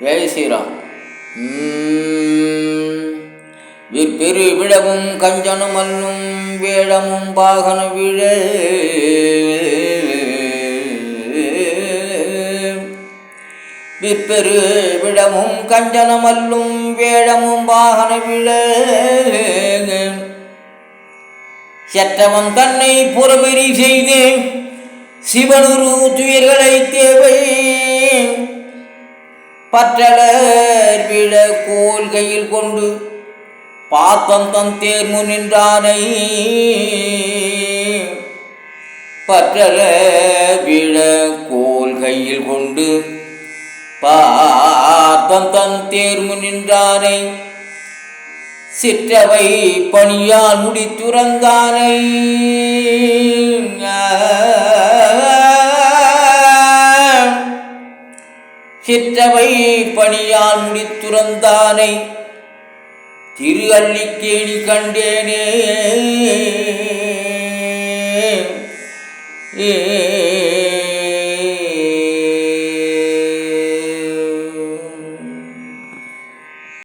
ஜெய் ஸ்ரீராம். விற்பெரு விடவும் கஞ்சனும் அல்லும் வேடமும் பாகன விழ விற்பெரு விடமும் கஞ்சனம் அல்லும் வேடமும் பாகன விழ செற்றவன் தன்னை புறமெறி செய்து சிவனுரு துயர்களை தேவை பற்றலர் விழ கோல் கையில் கொண்டு பாத்தம் தன் தேர்மு நின்றானை பற்றலர் விழ கோல் கையில் கொண்டு பாத்தம் தன் தேர்மு நின்றானை சிற்றவை பணியால் முடித்துறந்தானை சிற்றவை பணியால் முடித்துறந்தானை திரு அல்லிக்கேணி கண்டேனே